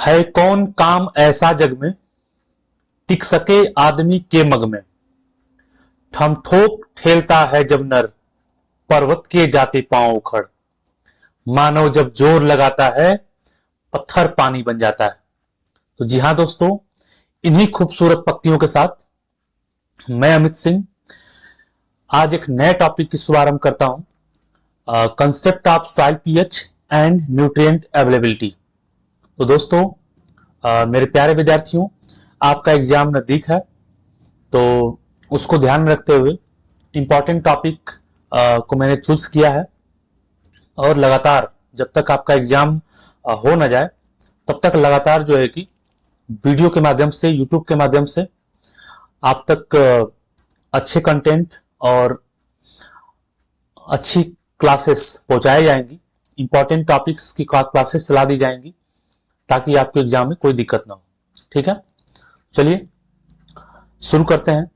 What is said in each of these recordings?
है कौन काम ऐसा जग में, टिक सके आदमी के मग में। ठमठोक ठेलता है जब नर, पर्वत के जाते पांव उखड़। मानव जब जोर लगाता है, पत्थर पानी बन जाता है। तो जी हां दोस्तों, इन्हीं खूबसूरत पंक्तियों के साथ मैं अमित सिंह आज एक नए टॉपिक की शुभारंभ करता हूं, concept of soil pH and nutrient availability. तो दोस्तों, मेरे प्यारे विद्यार्थियों, आपका एग्जाम नजदीक है, तो उसको ध्यान में रखते हुए इंपॉर्टेंट टॉपिक को मैंने चूज किया है। और लगातार जब तक आपका एग्जाम हो ना जाए, तब तक लगातार जो है कि वीडियो के माध्यम से, यूट्यूब के माध्यम से आप तक अच्छे कंटेंट और अच्छी क्लासेस पहुंचाई जाएंगी। इंपॉर्टेंट टॉपिक्स की क्लासेस चला दी जाएंगी ताकि आपके एग्जाम में कोई दिक्कत ना हो। ठीक है, चलिए शुरू करते हैं।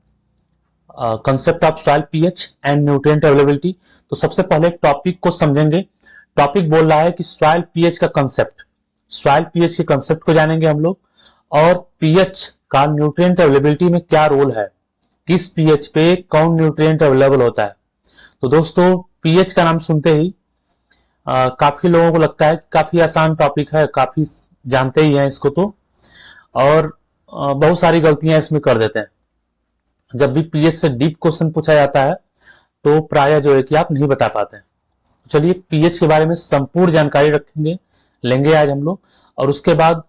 Concept of soil pH and nutrient availability. तो सबसे पहले टॉपिक को समझेंगे। टॉपिक बोल रहा है कि सॉइल पीएच का कंसेप्ट, सॉइल पीएच के कंसेप्ट को जानेंगे हम लोग, और पीएच का न्यूट्रिएंट अवेलेबिलिटी में क्या रोल है, किस पीएच पे कौन न्यूट्रिएंट अवेलेबल होता है। तो दोस्तों, पीएच का नाम सुनते ही काफी लोगों को लगता है कि काफी आसान टॉपिक है, काफी जानते ही हैं इसको, तो और बहुत सारी गलतियां इसमें कर देते हैं। जब भी पीएच से डीप क्वेश्चन पूछा जाता है तो प्राय जो है कि आप नहीं बता पाते हैं। चलिए पीएच के बारे में संपूर्ण जानकारी रखेंगे, लेंगे आज हम लोग, और उसके बाद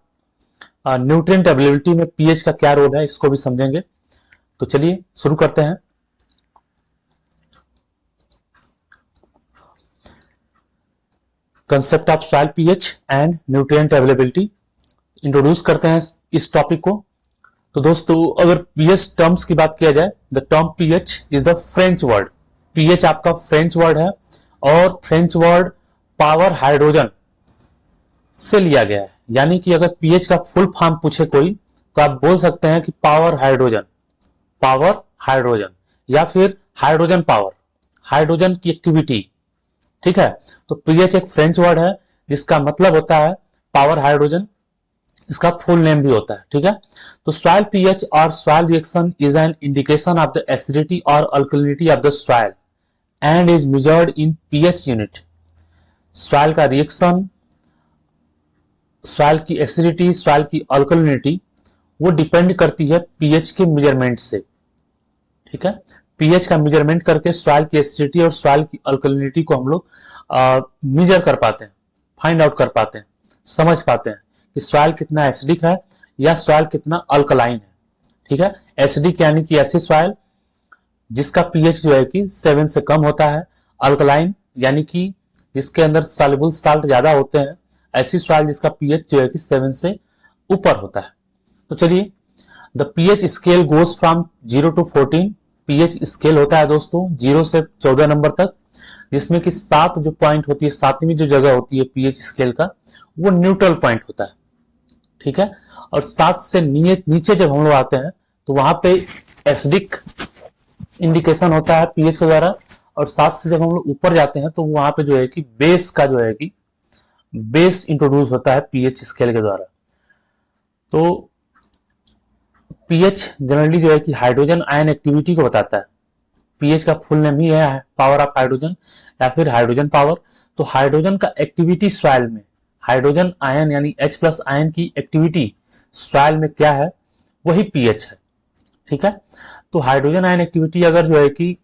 न्यूट्रिएंट अवेलेबिलिटी में पीएच का क्या रोल है इसको भी समझेंगे। तो चलिए शुरू करते हैं। Concept of soil pH and nutrient availability, introduce करते हैं इस टॉपिक को। तो दोस्तों, अगर पीएच टर्म्स की बात किया जाए, the term pH is the French word. PH आपका फ्रेंच वर्ड है, और फ्रेंच वर्ड पावर हाइड्रोजन से लिया गया है। यानी कि अगर पीएच का फुल फॉर्म पूछे कोई, तो आप बोल सकते हैं कि पावर हाइड्रोजन, पावर हाइड्रोजन, या फिर हाइड्रोजन पावर, हाइड्रोजन की एक्टिविटी। ठीक है, तो पीएच एक फ्रेंच वर्ड है जिसका मतलब होता है पावर हाइड्रोजन, इसका फुल नेम भी होता है। ठीक है, तो सॉइल पीएच और soil reaction is an indication of the acidity और alkalinity of the soil and is measured in pH unit. Soil का रिएक्शन, सॉइल की एसिडिटी, सॉइल की अल्कलिनिटी, वो डिपेंड करती है पीएच के मेजरमेंट से। ठीक है, पीएच का मेजरमेंट करके सॉइल की एसिडिटी और सॉइल की अल्कलिनिटी को हम लोग मेजर कर पाते हैं, फाइंड आउट कर पाते हैं, समझ पाते हैं कि सॉइल कितना एसिडिक है या सॉइल कितना अल्कलाइन है। ठीक है, एसिडिक यानी कि ऐसी सॉइल जिसका पीएच जो है कि 7 से कम होता है, अल्कलाइन यानी कि जिसके अंदर सॉल्युबल साल्ट ज्यादा होते हैं, ऐसी सॉइल जिसका पीएच जो है कि 7 से ऊपर होता है। तो चलिए, the pH scale goes from 0 to 14। PH scale होता है दोस्तों 0 से 14 नंबर तक, जिसमें कि 7 जो पॉइंट होती है, 7वीं जो जगह होती है पीएच स्केल का, वो न्यूट्रल पॉइंट होता है। ठीक है, और 7 से नीचे जब हम लोग आते हैं तो वहां पे एसिडिक इंडिकेशन होता है पीएच के द्वारा, और 7 से जब हम लोग ऊपर जाते हैं तो वहां पे जो है कि बेस का जो है कि बेस इंट्रोड्यूस होता है पीएच स्केल के द्वारा। तो पीएच जनरली जो है कि हाइड्रोजन आयन एक्टिविटी को बताता है। पीएच का फुल नेम ही है पावर ऑफ हाइड्रोजन या फिर हाइड्रोजन पावर। तो हाइड्रोजन का एक्टिविटी सॉइल में, हाइड्रोजन आयन यानी H+ आयन की एक्टिविटी सॉइल में क्या है, वही पीएच है। ठीक है, तो हाइड्रोजन आयन एक्टिविटी अगर जो है कि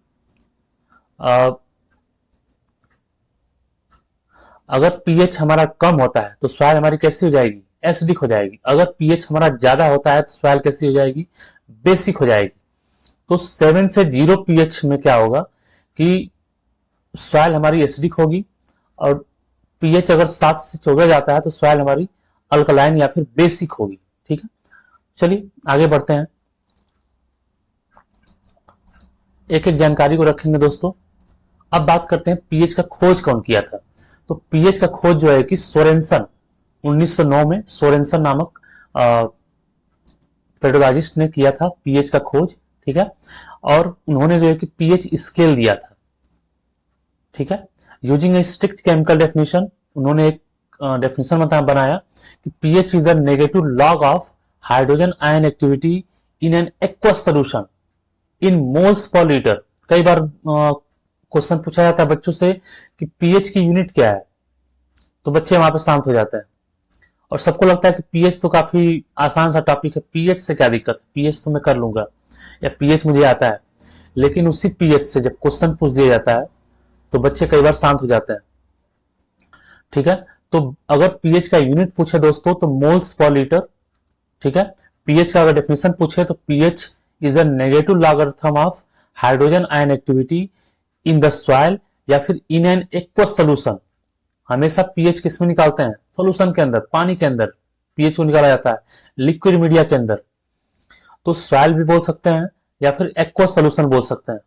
अगर पीएच हमारा कम होता है तो सॉइल हमारी कैसी हो जाएगी, एसिडिक हो जाएगी। अगर पीएच हमारा ज्यादा होता है तो सॉइल कैसी हो जाएगी, बेसिक हो जाएगी। तो 7 से 0 पीएच में क्या होगा कि सॉइल हमारी एसिडिक होगी, और पीएच अगर 7 से 14 जाता है तो सॉइल हमारी अल्कलाइन या फिर बेसिक होगी। ठीक है, चलिए आगे बढ़ते हैं, एक एक जानकारी को रखेंगे दोस्तों। अब बात करते हैं पीएच का खोज कौन किया था। तो पीएच का खोज जो है कि सोरेनसन 1909 में, सोरेनसन नामक पेडोलॉजिस्ट ने किया था पीएच का खोज। ठीक है, और उन्होंने जो है कि पीएच स्केल दिया था। ठीक है, यूजिंग ए स्ट्रिक्ट केमिकल डेफिनेशन, उन्होंने एक डेफिनेशन बनाया कि pH is the negative log of hydrogen ion activity in an aqueous solution in moles per litre. कई बार क्वेश्चन पूछा जाता है बच्चों से कि पीएच की यूनिट क्या है, तो बच्चे वहां पे शांत हो जाते हैं और सबको लगता है कि पीएच तो काफी आसान सा टॉपिक है, पीएच से क्या दिक्कत, पीएच तो मैं कर लूंगा या पीएच मुझे आता है। लेकिन उसी पीएच से जब क्वेश्चन पूछ दिया जाता है तो बच्चे कई बार शांत हो जाते हैं। ठीक है, तो अगर पीएच का यूनिट पूछे दोस्तों तो मोल्स पर लीटर। ठीक है, पीएच का अगर डेफिनेशन पूछे तो pH is a negative logarithm of hydrogen ion activity in the soil या फिर इन एन एक्वस सोल्यूशन। हमेशा पीएच किस में निकालते हैं, सोल्यूशन के अंदर, पानी के अंदर पीएच को निकाला जाता है, लिक्विड मीडिया के अंदर। तो सॉइल भी बोल सकते हैं या फिर एक्वस सोल्यूशन बोल सकते हैं।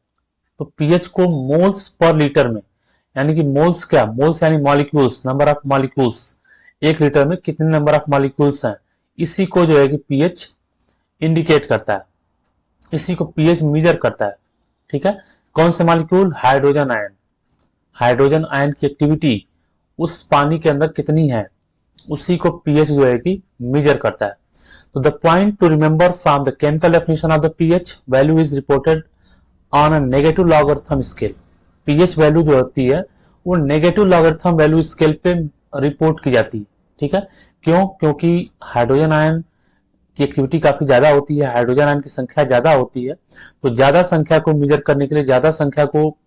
तो पीएच को मोल्स पर लीटर में, यानी कि मोल्स क्या, मोल्स यानी मॉलिक्यूल्स, नंबर ऑफ मॉलिक्यूल्स, एक लीटर में कितने नंबर ऑफ मॉलिक्यूल्स हैं, इसी को जो है कि पीएच इंडिकेट करता है, इसी को पीएच मेजर करता है। ठीक है, कौन से molecule, hydrogen ion, hydrogen ion की एक्टिविटी उस पानी के अंदर कितनी है, उसी को पीएच जो है कि मेजर करता है। तो the point two remember from the chemical definition of the pH value is reported on a negative logarithm scale. PH value जो होती है वो नेगेटिव लॉगरिथम वैल्यू स्केल पे रिपोर्ट की जाती है। ठीक है, क्यों, क्योंकि हाइड्रोजन आयन की एक्टिविटी काफी ज्यादा होती है, हाइड्रोजन आयन की संख्या ज्यादा होती है, तो ज्यादा संख्या को मेजर करने के लिए, ज्यादा संख्या को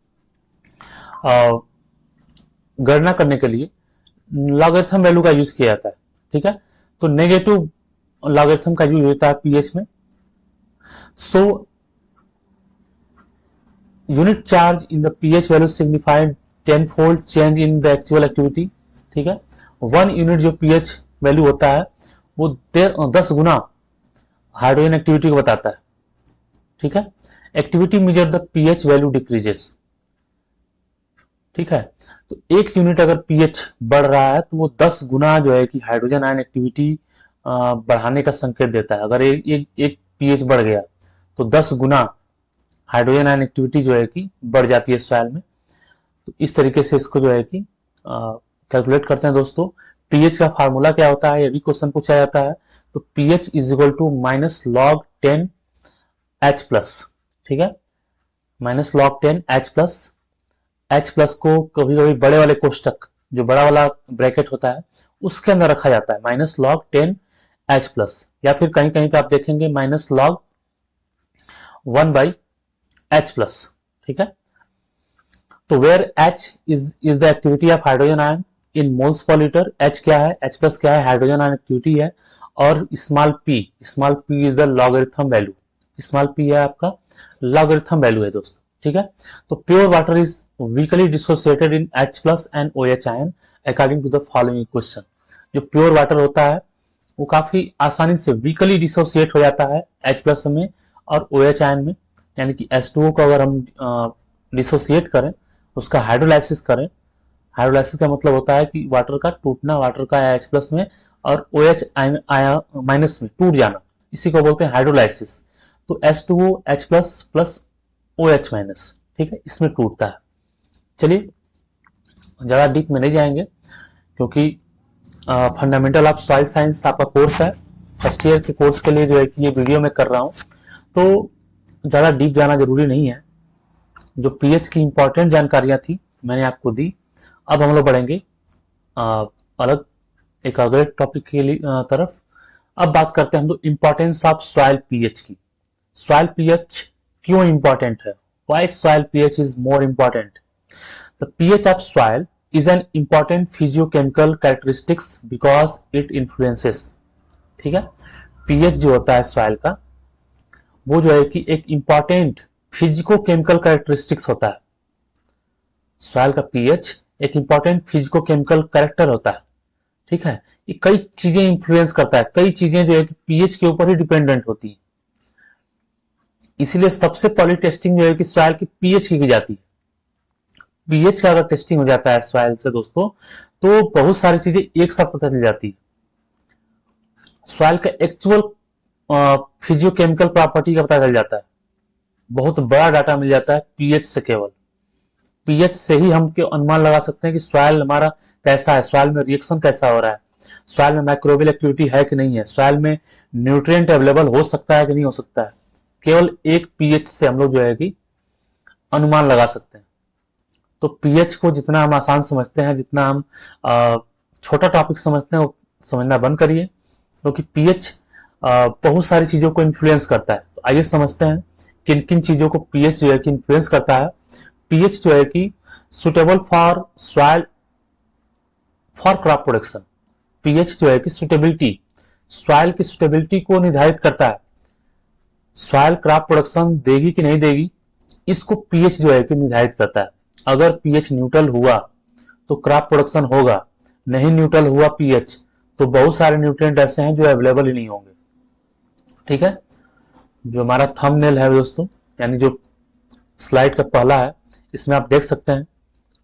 गणना करने के लिए लॉगरिथम वैल्यू का यूज किया जाता है। ठीक है, तो नेगेटिव लॉगरिथम का यूज होता है पीएच में। So unit charge in the pH value signified 10-fold change in the actual activity. ठीक है, 1 यूनिट जो पीएच वैल्यू होता है वो 10 गुना हाइड्रोजन एक्टिविटी को बताता है। ठीक है, activity measure the pH value decreases. ठीक है, तो 1 यूनिट अगर पीएच बढ़ रहा है तो वो 10 गुना जो है कि हाइड्रोजन आयन एक्टिविटी बढ़ाने का संकेत देता है। अगर एक पीएच बढ़ गया तो 10 गुना हाइड्रोजन आयन एक्टिविटी जो है कि बढ़ जाती है सॉइल में। तो इस तरीके से इसको जो है कि कैलकुलेट करते हैं दोस्तों। पीएच का फार्मूला क्या होता है, ये भी क्वेश्चन पूछा जाता है। तो pH is equal to -log10 H plus. ठीक है, -log10 H plus. H plus को कभी कभी बड़े वाले कोष्टक, जो बड़ा वाला ब्रैकेट होता है, उसके अंदर रखा जाता है, -log10 H प्लस, या फिर कहीं कहीं पे आप देखेंगे -log1/H प्लस। ठीक है, तो where H is the activity of hydrogen ion in moles per litre. H क्या है, H प्लस क्या है, हाइड्रोजन आयन एक्टिविटी है, और small p is the logarithm value, small p है आपका लॉगरिथम वैल्यू है दोस्तों। ठीक है, तो pure water is weakly dissociated in H plus and OH ion according to the following equation. जो प्योर वाटर होता है वो काफी आसानी से वीकली डिसोसिएट हो जाता है H प्लस में और OH आयन में, यानी कि H2O को अगर हम डिसोसिएट करें, उसका हाइड्रोलाइसिस करें, हाइड्रोलाइसिस का मतलब होता है कि वाटर का टूटना, वाटर का H प्लस में और OH माइनस में टूट जाना, इसी को बोलते हैं हाइड्रोलाइसिस। तो H2O H plus plus OH minus, ठीक है, इसमें टूटता है। चलिए ज्यादा डीप में नहीं जाएंगे क्योंकि फंडामेंटल ऑफ सॉइल साइंस आपका कोर्स है, फर्स्ट ईयर के कोर्स के लिए जो है कि ये वीडियो मैं कर रहा हूँ, तो ज्यादा डीप जाना जरूरी नहीं है। जो पीएच की इंपॉर्टेंट जानकारियां थी मैंने आपको दी। अब हम लोग बढ़ेंगे अलग एक अगले टॉपिक के लिए तरफ। अब बात करते हैं हम लोग इंपॉर्टेंस ऑफ सॉइल पीएच की। सॉइल पीएच क्यों इंपॉर्टेंट है, why soil pH is more important. The pH of soil is an important physiochemical characteristics because it influences। ठीक है, पीएच जो होता है सॉइल का वो जो है कि एक इंपॉर्टेंट फिजिको-केमिकल कैरेक्टरिस्टिक्स होता है। सॉइल का पीएच एक इंपॉर्टेंट फिजिको-केमिकल कैरेक्टर होता है। ठीक है, ये कई चीजें इंफ्लुएंस करता है, कई चीजें जो है कि पीएच के ऊपर ही डिपेंडेंट होती है। इसीलिए सबसे पहली टेस्टिंग जो है कि सॉइल की पीएच की जाती है। पीएच का अगर टेस्टिंग हो जाता है सॉइल से दोस्तों तो बहुत सारी चीजें एक साथ पता चल जाती है। सॉइल का एक्चुअल फिजियोकेमिकल प्रॉपर्टी का पता चल जाता है, बहुत बड़ा डाटा मिल जाता है पीएच से केवल। पीएच से ही हम क्यों अनुमान लगा सकते हैं कि सॉइल हमारा कैसा है, सॉइल में रिएक्शन कैसा हो रहा है, सॉइल में माइक्रोबियल एक्टिविटी है कि नहीं है, सॉइल में न्यूट्रिएंट अवेलेबल हो सकता है कि नहीं हो सकता है। केवल एक पीएच से हम लोग जो है कि अनुमान लगा सकते हैं। तो पीएच को जितना हम आसान समझते हैं, जितना हम छोटा टॉपिक समझते हैं, वो समझना बंद करिए, क्योंकि पीएच बहुत सारी चीजों को इन्फ्लुएंस करता है। तो आइए समझते हैं किन किन चीजों को पीएच जो है कि इन्फ्लुएंस करता है। पीएच जो है कि suitable for soil for crop production. PH जो है कि सुटेबिलिटी, सॉइल की सुटेबिलिटी को निर्धारित करता है। सॉइल क्रॉप प्रोडक्शन देगी कि नहीं देगी, इसको पीएच जो है कि निर्धारित करता है। अगर पीएच न्यूट्रल हुआ तो क्रॉप प्रोडक्शन होगा, नहीं न्यूट्रल हुआ पीएच तो बहुत सारे न्यूट्रिएंट ऐसे हैं जो अवेलेबल ही नहीं होंगे। ठीक है, जो हमारा थंबनेल है दोस्तों, यानी जो स्लाइड का पहला है, इसमें आप देख सकते हैं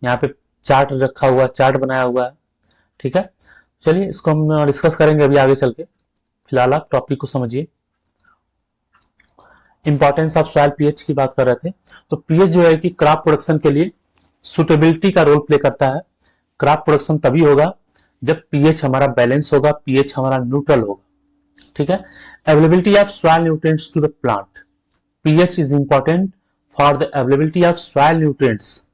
यहाँ पे चार्ट रखा हुआ, चार्ट बनाया हुआ है। ठीक है, चलिए इसको हम डिस्कस करेंगे अभी आगे चल के। फिलहाल आप टॉपिक को समझिए। इंपॉर्टेंस ऑफ सॉइल पीएच की बात कर रहे थे। तो पीएच जो है कि क्रॉप प्रोडक्शन के लिए सुटेबिलिटी का रोल प्ले करता है। क्रॉप प्रोडक्शन तभी होगा जब पीएच हमारा बैलेंस होगा, पीएच हमारा न्यूट्रल होगा। ठीक है, availability of soil nutrients to the plant. PH is important for the availability of soil nutrients.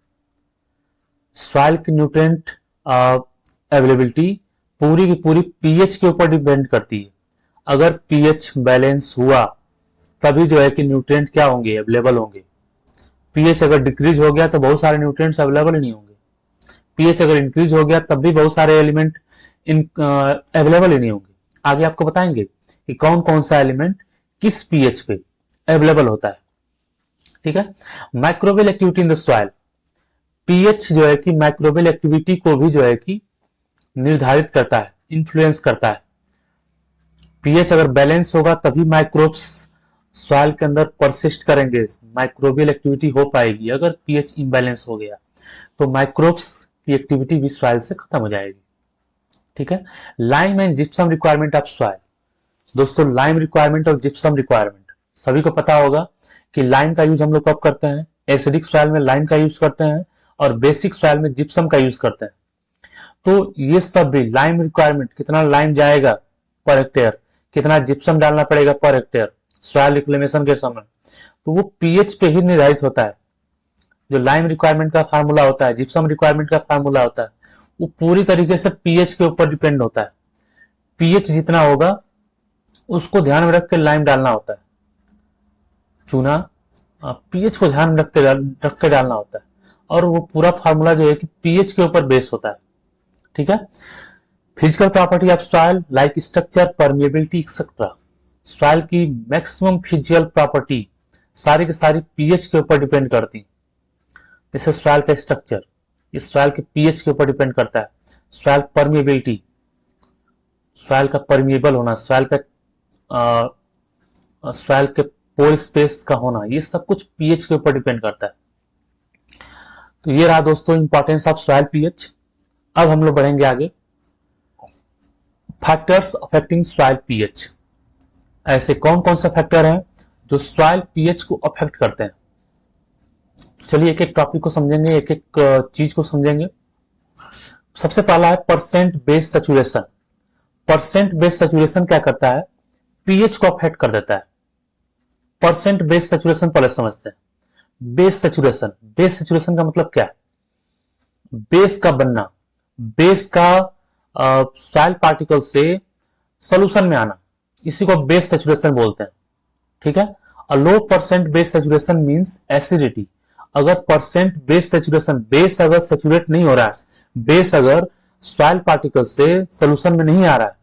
Soil की न्यूट्रिएंट अवेलेबिलिटी पूरी की पूरी पीएच के ऊपर डिपेंड करती है। अगर पीएच बैलेंस हुआ तभी जो है कि न्यूट्रिएंट क्या होंगे, अवेलेबल होंगे। पीएच अगर डिक्रीज हो गया तो बहुत सारे न्यूट्रिएंट्स अवेलेबल ही नहीं होंगे। पीएच अगर इंक्रीज हो गया तब भी बहुत सारे एलिमेंट अवेलेबल ही नहीं होंगे। आगे आपको बताएंगे कि कौन कौन सा एलिमेंट किस पीएच पे अवेलेबल होता है। ठीक है, microbial activity in the soil. PH जो है कि माइक्रोबियल एक्टिविटी को भी जो है कि निर्धारित करता है, इन्फ्लुएंस करता है। पीएच अगर बैलेंस होगा तभी माइक्रोब्स सॉइल के अंदर परसिस्ट करेंगे, माइक्रोबियल एक्टिविटी हो पाएगी। अगर पीएच इम्बैलेंस हो गया तो माइक्रोब्स की एक्टिविटी भी सॉइल से खत्म हो जाएगी। ठीक है, lime and gypsum requirement of soil. दोस्तों, लाइम रिक्वायरमेंट और जिप्सम रिक्वायरमेंट सभी को पता होगा कि लाइम का यूज हम लोग कब करते हैं, एसिडिक सॉइल में लाइम का यूज करते हैं और बेसिक सॉइल में जिप्सम का यूज करते हैं। तो ये सब भी लाइम रिक्वायरमेंट, कितना लाइम जाएगा पर हेक्टेयर, कितना जिप्सम डालना पड़ेगा पर हेक्टेयर सॉइल रिक्लेमेशन के समय, तो वो पीएच पे ही निर्धारित होता है। जो लाइम रिक्वायरमेंट का फार्मूला होता है, जिप्सम रिक्वायरमेंट का फार्मूला होता है, वो पूरी तरीके से पीएच के ऊपर डिपेंड होता है। पीएच जितना होगा उसको ध्यान में रख के लाइम डालना होता है। चूना पीएच को ध्यान में रख के डालना होता है, और वो पूरा फार्मूला जो है कि पीएच के ऊपर बेस होता है। ठीक है, physical property of soil like structure, permeability etcetera. Soil की मैक्सिमम फिजिकल प्रॉपर्टी सारी की सारी पीएच के ऊपर डिपेंड करती है। जैसे सॉइल का स्ट्रक्चर, इस सॉइल के पीएच के ऊपर डिपेंड करता है। सॉइल परमिएबिलिटी, सॉइल का परमिएबल होना, सॉइल के पोर स्पेस का होना, ये सब कुछ पीएच के ऊपर डिपेंड करता है। तो ये रहा दोस्तों इंपॉर्टेंस ऑफ सॉइल पीएच। अब हम लोग बढ़ेंगे आगे। Factors affecting soil pH. ऐसे कौन कौन से फैक्टर हैं जो सॉइल पीएच को अफेक्ट करते हैं। चलिए एक एक टॉपिक को समझेंगे, एक एक चीज को समझेंगे। सबसे पहला है percent base saturation. Percent base saturation क्या करता है, पीएच को अफेक्ट कर देता है। परसेंट बेस सैचुरेशन पहले समझते हैं। बेस सैचुरेशन, बेस सैचुरेशन का मतलब क्या है, बेस का बनना, बेस का सॉइल पार्टिकल से सॉल्यूशन में आना, इसी को बेस सैचुरेशन बोलते हैं। ठीक है, a low percent base saturation means acidity. अगर परसेंट बेस सैचुरेशन, बेस अगर सैचुरेट नहीं हो रहा है, बेस अगर सॉइल पार्टिकल से सॉल्यूशन में नहीं आ रहा है,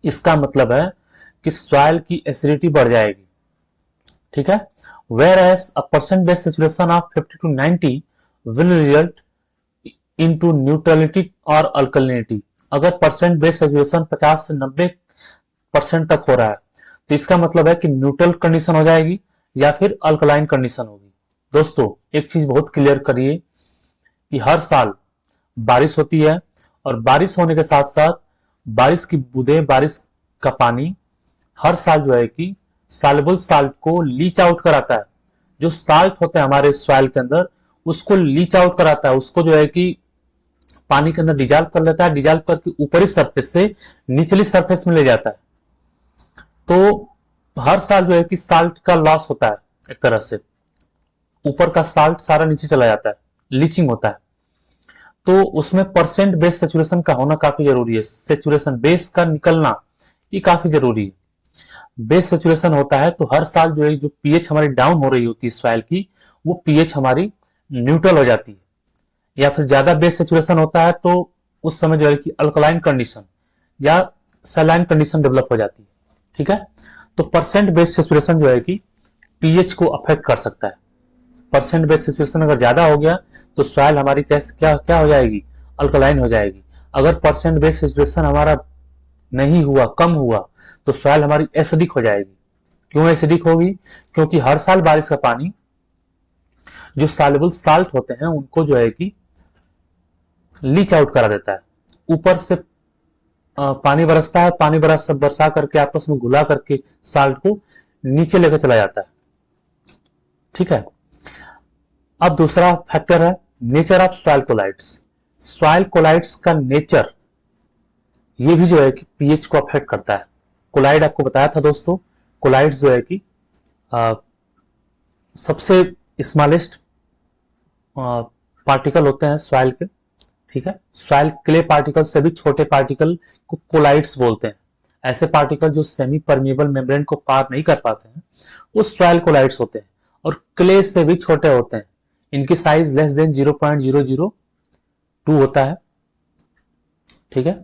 इसका मतलब है कि सॉइल की एसिडिटी बढ़ जाएगी। ठीक है, where as a percent base saturation of 50 to 90 will result into neutrality और अल्कलिनिटी। अगर परसेंट बेस सैचुरेशन 50 से 90% तक हो रहा है तो इसका मतलब है कि न्यूट्रल कंडीशन हो जाएगी या फिर अल्कलाइन कंडीशन होगी। दोस्तों, एक चीज बहुत क्लियर करिए कि हर साल बारिश होती है, और बारिश होने के साथ साथ बारिश की बूंदें, बारिश का पानी हर साल जो है कि सॉल्युबल साल्ट को लीच आउट कराता है। जो साल्ट होते हैं हमारे सॉइल के अंदर, उसको लीच आउट कराता है, उसको जो है कि पानी के अंदर डिजॉल्व कर लेता है, डिजॉल्व करके ऊपरी सरफेस से निचली सरफेस में ले जाता है। तो हर साल जो है कि साल्ट का लॉस होता है, एक तरह से ऊपर का साल्ट सारा नीचे चला जाता है, लीचिंग होता है। तो उसमें परसेंट बेस सेचुरेशन का होना काफी जरूरी है, सेचुरेशन बेस का निकलना ये काफी जरूरी है। बेस सेचुरेशन होता है तो हर साल जो है जो पीएच हमारी डाउन हो रही होती है सॉइल की, वो पीएच हमारी न्यूट्रल हो जाती है। या फिर ज्यादा बेस सेचुरेशन होता है तो उस समय जो है कि अल्कलाइन कंडीशन या सलाइन कंडीशन डेवलप हो जाती है। ठीक है, तो परसेंट बेस सेचुरेशन जो है कि पीएच को अफेक्ट कर सकता है। परसेंट बेस सेचुरेशन अगर ज्यादा हो गया तो सॉइल हमारी कैसे क्या क्या हो जाएगी, अल्कलाइन हो जाएगी। अगर परसेंट बेस सेचुरेशन हमारा नहीं हुआ, कम हुआ, तो सॉइल हमारी एसिडिक हो जाएगी। क्यों एसिडिक होगी? क्योंकि हर साल बारिश का पानी जो सॉल्युबल साल्ट होते हैं उनको जो है कि लीच आउट करा देता है। ऊपर से पानी बरसता है, पानी बरसा करके आपस में घुला करके साल्ट को नीचे लेकर चला जाता है। ठीक है, अब दूसरा फैक्टर है nature of soil colloids. Soil colloids का नेचर ये भी जो है कि पीएच को अफेक्ट करता है। कोलाइड आपको बताया था दोस्तों, कोलाइड्स जो है कि सबसे स्मॉलेस्ट पार्टिकल होते हैं सॉइल के। ठीक है, सॉइल क्ले पार्टिकल से भी छोटे पार्टिकल को कोलाइड्स बोलते हैं। ऐसे पार्टिकल जो सेमी परमिएबल मेम्ब्रेन को पार नहीं कर पाते हैं वो सॉइल कोलाइड्स होते हैं, और क्ले से भी छोटे होते हैं। इनकी साइज लेस देन 0.002 होता है। ठीक है,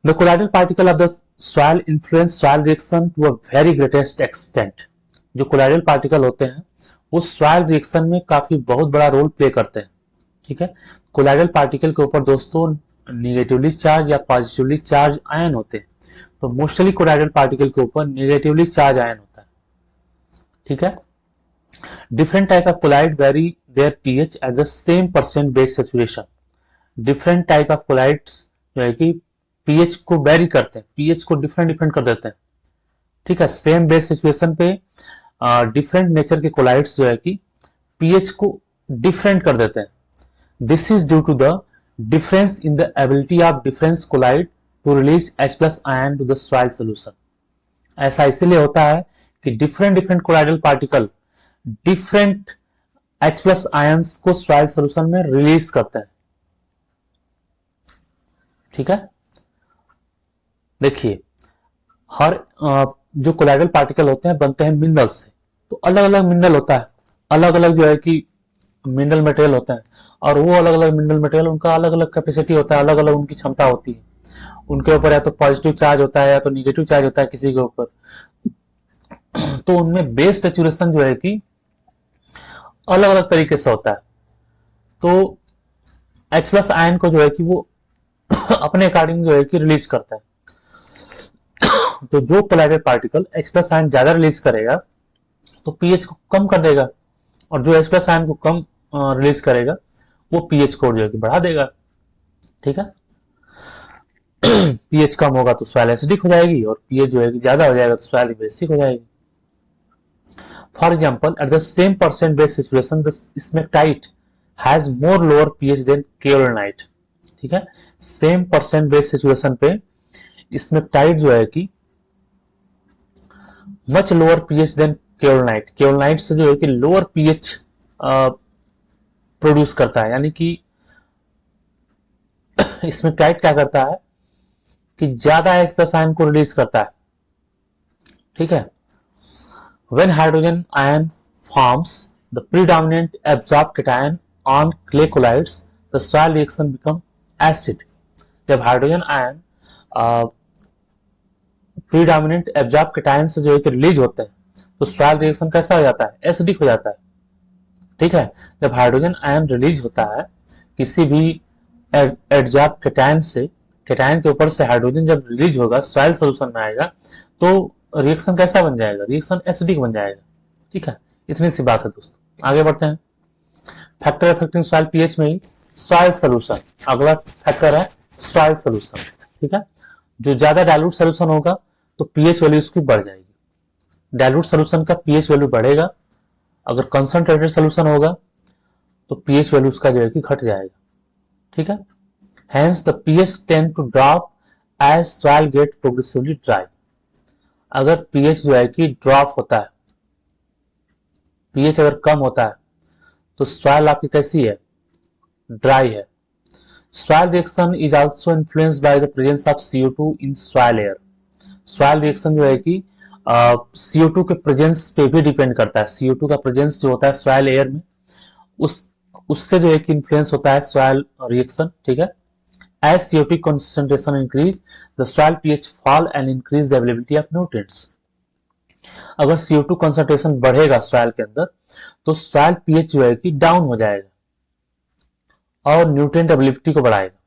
the colloidal particle of the soil influence soil reaction to a very greatest extent. जो कोलाइडल पार्टिकल होते हैं वो सॉइल रिएक्शन में काफी बहुत बड़ा रोल प्ले करते हैं। ठीक है, कोलाइडल पार्टिकल के ऊपर दोस्तों निगेटिवली चार्ज या पॉजिटिवली चार्ज आयन होते हैं। तो मोस्टली कोलाइडल पार्टिकल के ऊपर निगेटिवली चार्ज आयन होता है। ठीक है, different type of colloid vary their pH at the same percent base saturation. Different type of colloids जो है कि पीएच को वेरी करते हैं, पीएच को डिफरेंट डिफरेंट कर देते हैं। ठीक है, सेम बेस सिचुएशन पे डिफरेंट नेचर के कोलाइड्स जो है कि पीएच को डिफरेंट कर देते हैं। This is due to the difference in the ability of difference colloid to release H plus ion to the soil solution. ऐसा इसीलिए होता है कि different different colloidal particle different H plus ions को सॉइल सोल्यूशन में release करते हैं। ठीक है, देखिए हर जो कोलाइडल पार्टिकल होते हैं बनते हैं मिनरल से। तो अलग अलग मिनरल होता है, अलग अलग जो है कि मिनरल मटेरियल होता है, और वो अलग अलग मिनरल मटेरियल उनका अलग अलग कैपेसिटी होता है, अलग अलग उनकी क्षमता होती है। उनके ऊपर या तो पॉजिटिव चार्ज होता है या तो निगेटिव चार्ज होता है किसी के ऊपर। तो उनमें बेस सेचुरेशन जो है कि अलग अलग तरीके से होता है। तो H प्लस आयन को जो है कि वो अपने अकॉर्डिंग जो है कि रिलीज करता है। तो जो colloidal particle H plus ion ज्यादा रिलीज करेगा तो पीएच को कम कर देगा, और जो H प्लस आयन को कम रिलीज करेगा वो पीएच को जो है कि बढ़ा देगा। ठीक है, पीएच कम होगा तो सॉइल एसिडिक हो जाएगी, और पीएच जो है कि ज्यादा हो जाएगा तो सॉइल बेसिक हो जाएगी। For example at the same percent base situation the smectite has more lower pH than kaolinite. ठीक है, सेम परसेंट बेस सिचुएशन पे स्मेक्टाइट जो है कि much lower pH than kaolinite. Kaolinite से जो है कि लोअर पीएच प्रोड्यूस करता है, यानी कि स्मेक्टाइट क्या करता है कि ज्यादा H प्लस आयन को रिलीज करता है। ठीक है, when hydrogen ion forms the predominant absorbed cation on clay colloids the soil reaction become acid। जब hydrogen ion predominant absorb cation से जो है कि रिलीज होते हैं तो सॉइल रिएक्शन कैसा हो जाता है, एसिडिक हो जाता है। ठीक है, जब हाइड्रोजन आयन रिलीज होता है किसी भी एब्जॉर्ब कैटायन से, कैटायन के ऊपर से हाइड्रोजन जब रिलीज होगा सॉइल सॉल्यूशन में आएगा तो रिएक्शन कैसा बन जाएगा, रिएक्शन एसिडिक बन जाएगा। ठीक है, इतनी सी बात है दोस्तों। आगे बढ़ते हैं, फैक्टर अफेक्टिंग सॉइल पीएच में ही सॉइल सॉल्यूशन। अगला फैक्टर है सॉइल सॉल्यूशन। ठीक है, जो ज्यादा डाइल्यूट सॉल्यूशन होगा तो पीएच वैल्यू उसकी बढ़ जाएगी। डाइल्यूट सॉल्यूशन का पीएच वैल्यू बढ़ेगा। अगर कंसंट्रेटेड सॉल्यूशन होगा तो पीएच वैल्यू उसका जो है कि घट जाएगा। ठीक है, hence the pH tend to drop as soil get progressively dry. अगर पीएच जो है कि ड्रॉप होता है, पीएच अगर कम होता है तो सॉइल आपकी कैसी है, ड्राई है। Soil reaction is also influenced by the presence of CO2 in soil air. Soil reaction जो है कि CO2 के प्रेजेंस पे भी डिपेंड करता है। CO2 का प्रेजेंस जो होता है सॉइल एयर में, उस उससे जो है कि इन्फ्लुएंस होता है सॉइल रिएक्शन। ठीक है, as CO2 concentration increase the soil pH fall and increase the availability of nutrients। अगर CO2 कंसंट्रेशन बढ़ेगा सॉइल के अंदर तो सॉइल पीएच जो है कि डाउन हो जाएगा और न्यूट्रिएंट अवेलेबिलिटी को बढ़ाएगा।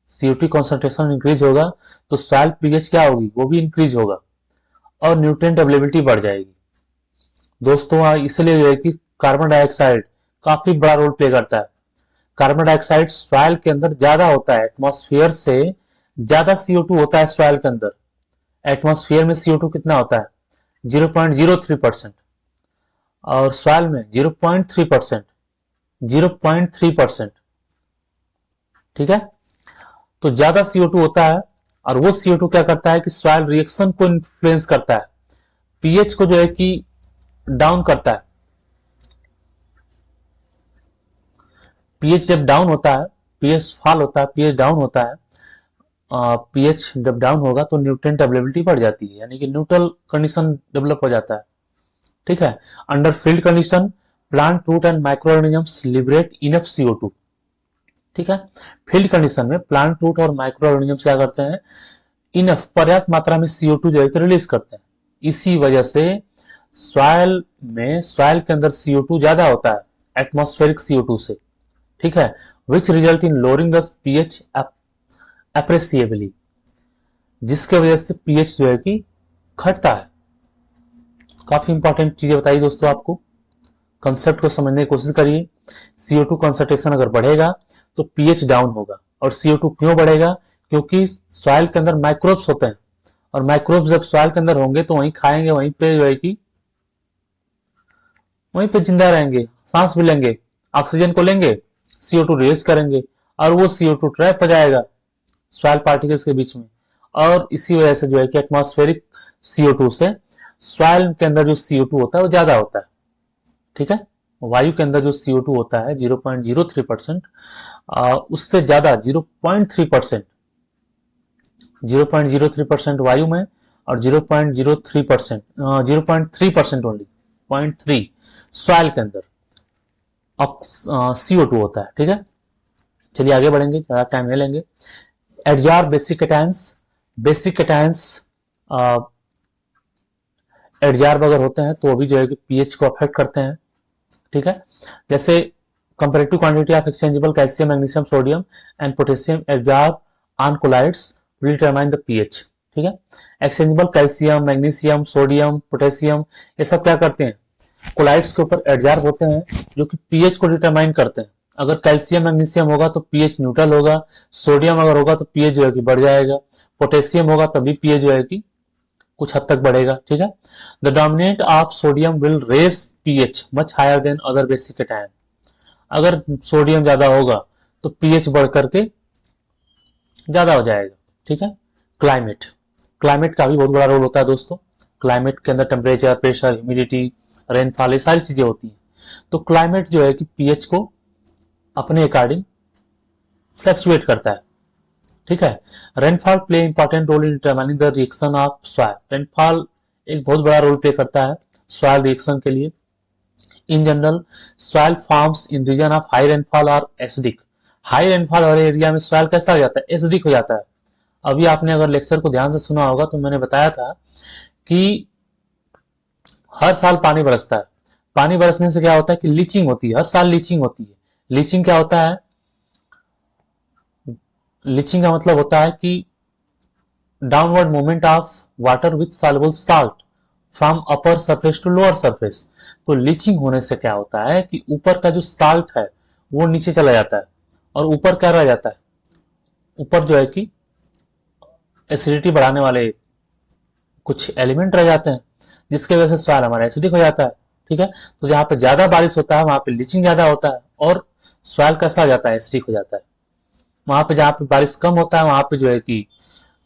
CO2 कंसंट्रेशन इंक्रीज होगा तो सॉइल पीएच क्या होगी, वो भी इंक्रीज होगा और न्यूट्रिएंट अवेलेबिलिटी बढ़ जाएगी। दोस्तों इसलिए जो है कि कार्बन डाइऑक्साइड काफी बड़ा रोल प्ले करता है। कार्बन डाइऑक्साइड सॉइल के अंदर ज्यादा होता है, एटमॉस्फेयर से ज्यादा CO2 होता है सॉइल के अंदर। एटमॉस्फेयर में CO2 कितना होता है, 0.03%, और सॉइल में 0.3%, 0.3%। ठीक है, तो ज्यादा CO2 होता है और वो CO2 क्या करता है कि सॉइल रिएक्शन को इन्फ्लुएंस करता है, पीएच को जो है कि डाउन करता है। पीएच जब डाउन होता है, पीएच फॉल होता है, पीएच डाउन होता है, पीएच जब डाउन होगा तो न्यूट्रिएंट अवेलेबिलिटी बढ़ जाती है, यानी कि न्यूट्रल कंडीशन डेवलप हो जाता है। ठीक है, under field condition plant root and micro organisms liberate enough CO2। ठीक है, फील्ड कंडीशन में प्लांट रूट और माइक्रो ऑर्गेनिजम्स क्या करते हैं, इनफ पर्याप्त मात्रा में CO2 जो है कि रिलीज करते हैं। इसी वजह से सॉइल में, सॉइल के अंदर CO2 ज्यादा होता है एटमॉस्फेरिक CO2 से। ठीक है, which result in lowering the pH appreciably, जिसके वजह से पीएच जो है कि घटता है। काफी इंपॉर्टेंट चीजें बताई दोस्तों आपको, कंसेप्ट को समझने की कोशिश करिए। CO2 कंसंट्रेशन अगर बढ़ेगा तो पीएच डाउन होगा। और CO2 क्यों बढ़ेगा, क्योंकि सॉइल के अंदर माइक्रोब्स होते हैं और माइक्रोब्स जब सॉइल के अंदर होंगे तो वहीं खाएंगे, वहीं पे जो है कि वहीं पे जिंदा रहेंगे, सांस भी लेंगे, ऑक्सीजन को लेंगे, CO2 रिलीज करेंगे और वो CO2 ट्रैप हो जाएगा सॉइल पार्टिकल्स के बीच में। और इसी वजह से जो है कि एटमॉस्फेरिक CO2 से सॉइल के अंदर जो CO2 होता है वो ज्यादा होता है। ठीक है, वायु के अंदर जो CO2 होता है 0.03%, उससे ज्यादा 0.3%, 0.03% वायु में और 0.03%, 0.3% ओनली, 0.3 सॉइल के अंदर CO2 होता है। ठीक है, चलिए आगे बढ़ेंगे, ज्यादा टाइम नहीं लेंगे। Adsorb basic cations, basic cations adsorb अगर होते हैं तो भी जो है कि पीएच को अफेक्ट करते हैं। ठीक है, जैसे comparative quantity of exchangeable calcium, magnesium, sodium and potassium adsorb on colloids will determine the pH. ठीक है, exchangeable calcium, magnesium, sodium, potassium, ये सब क्या करते हैं, कोलाइड्स के ऊपर एडजॉर्ब होते हैं, जो कि पीएच को डिटरमाइन करते हैं। अगर कैल्शियम मैग्नीशियम होगा तो पीएच न्यूट्रल होगा, सोडियम अगर होगा तो पीएच जो है कि बढ़ जाएगा, पोटेशियम होगा तभी पीएच जो है कि कुछ हद तक बढ़ेगा। ठीक है, the dominant of sodium will raise pH much higher than other basic cation. अगर सोडियम ज्यादा होगा तो पीएच बढ़ करके ज्यादा हो जाएगा। ठीक है, क्लाइमेट, क्लाइमेट का भी बहुत बड़ा रोल होता है दोस्तों। क्लाइमेट के अंदर टेम्परेचर, प्रेशर, ह्यूमिडिटी, रेनफॉल, ये सारी चीजें होती हैं। तो क्लाइमेट जो है कि पीएच को अपने अकॉर्डिंग फ्लक्चुएट करता है। ठीक है, rainfall play important role in determining the reaction of soil. Rainfall एक बहुत बड़ा रोल प्ले करता है सॉइल रिएक्शन के लिए। In general soil forms in region of high rainfall और एसिडिक। हाई रेनफॉल वाले एरिया में सॉइल कैसा हो जाता है, एसिडिक हो जाता है। अभी आपने अगर लेक्चर को ध्यान से सुना होगा तो मैंने बताया था कि हर साल पानी बरसता है। पानी बरसने से क्या होता है कि लीचिंग होती है, हर साल लीचिंग होती है। लीचिंग क्या होता है, लीचिंग का मतलब होता है कि downward movement of water with soluble salt from upper surface to lower surface. तो लीचिंग होने से क्या होता है कि ऊपर का जो साल्ट है वो नीचे चला जाता है और ऊपर क्या रह जाता है, ऊपर जो है कि एसिडिटी बढ़ाने वाले कुछ एलिमेंट रह जाते हैं, जिसके वजह से सॉइल हमारा एसिडिक हो जाता है। ठीक है, तो जहां पे ज्यादा बारिश होता है वहां पे लीचिंग ज्यादा होता है और सॉइल कैसा हो जाता है, एसिडिक हो जाता है। वहां पे जहाँ पे बारिश कम होता है वहां पे जो है कि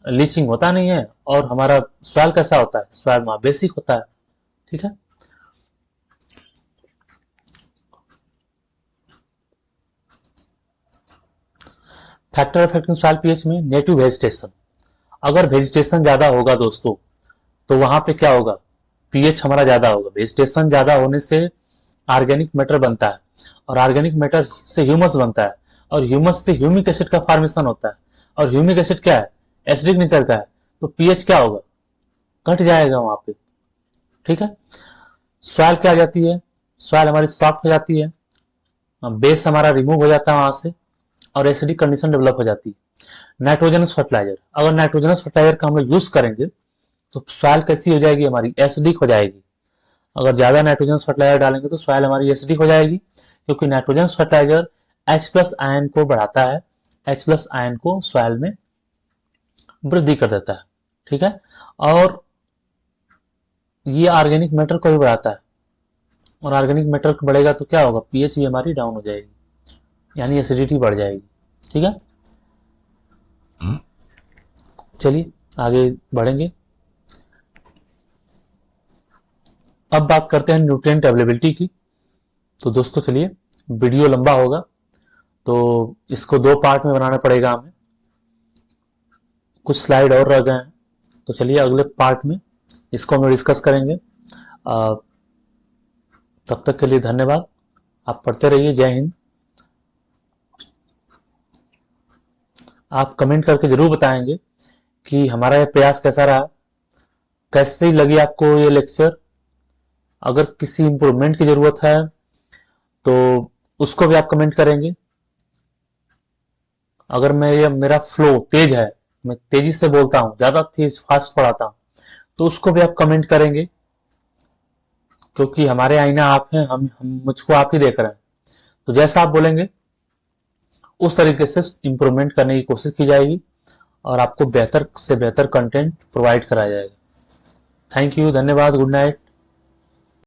लीचिंग होता नहीं है, और हमारा सॉइल कैसा होता है, सॉइल वहां बेसिक होता है। ठीक है। फैक्टर अफेक्टिंग सॉइल पीएच में नेटिव वेजिटेशन, अगर वेजिटेशन ज्यादा होगा दोस्तों तो वहां पे क्या होगा, पीएच हमारा ज्यादा होगा। वेजिटेशन ज्यादा होने से ऑर्गेनिक मैटर बनता है, और ऑर्गेनिक मैटर से ह्यूमस बनता है, और ह्यूमस से ह्यूमिक एसिड का फॉर्मेशन होता है, और ह्यूमिक एसिड क्या है, एसिडिक नेचर का है, तो पीएच क्या होगा, घट जाएगा वहां पे। ठीक है। सॉइल क्या आ जाती है, सॉइल हमारी सॉफ्ट हो जाती है, बेस हमारा रिमूव हो जाता है वहां से, और एसिडिक कंडीशन डेवलप हो जाती है। नाइट्रोजनस फर्टिलाइजर, अगर नाइट्रोजनस फर्टिलाइजर का हम लोग यूज करेंगे तो सॉइल कैसी हो जाएगी, हमारी एसिडिक हो जाएगी। अगर ज्यादा नाइट्रोजन फर्टिलाइजर डालेंगे तो सॉइल हमारी एसिडिक हो जाएगी, क्योंकि nitrogen fertiliser H plus ion को बढ़ाता है, H प्लस आयन को सॉइल में वृद्धि कर देता है। ठीक है। और ये ऑर्गेनिक मैटर को भी बढ़ाता है, और ऑर्गेनिक मैटर बढ़ेगा तो क्या होगा, पीएच भी हमारी डाउन हो जाएगी, यानी एसिडिटी बढ़ जाएगी। ठीक है। चलिए आगे बढ़ेंगे। अब बात करते हैं न्यूट्रिएंट अवेलेबिलिटी की। तो दोस्तों चलिए, वीडियो लंबा होगा तो इसको 2 पार्ट में बनाना पड़ेगा हमें, कुछ स्लाइड और रह गए हैं, तो चलिए अगले पार्ट में इसको हम डिस्कस करेंगे। तब तक के लिए धन्यवाद। आप पढ़ते रहिए। जय हिंद। आप कमेंट करके जरूर बताएंगे कि हमारा ये प्रयास कैसा रहा, कैसी लगी आपको ये लेक्चर। अगर किसी इंप्रूवमेंट की जरूरत है तो उसको भी आप कमेंट करेंगे। अगर मेरा फ्लो तेज है, मैं तेजी से बोलता हूँ, ज्यादा तेज फास्ट पढ़ाता हूँ, तो उसको भी आप कमेंट करेंगे, क्योंकि हमारे आईना आप हैं, हम मुझको आप ही देख रहे हैं। तो जैसा आप बोलेंगे उस तरीके से इंप्रूवमेंट करने की कोशिश की जाएगी, और आपको बेहतर से बेहतर कंटेंट प्रोवाइड कराया जाएगा। थैंक यू, धन्यवाद, गुड नाइट।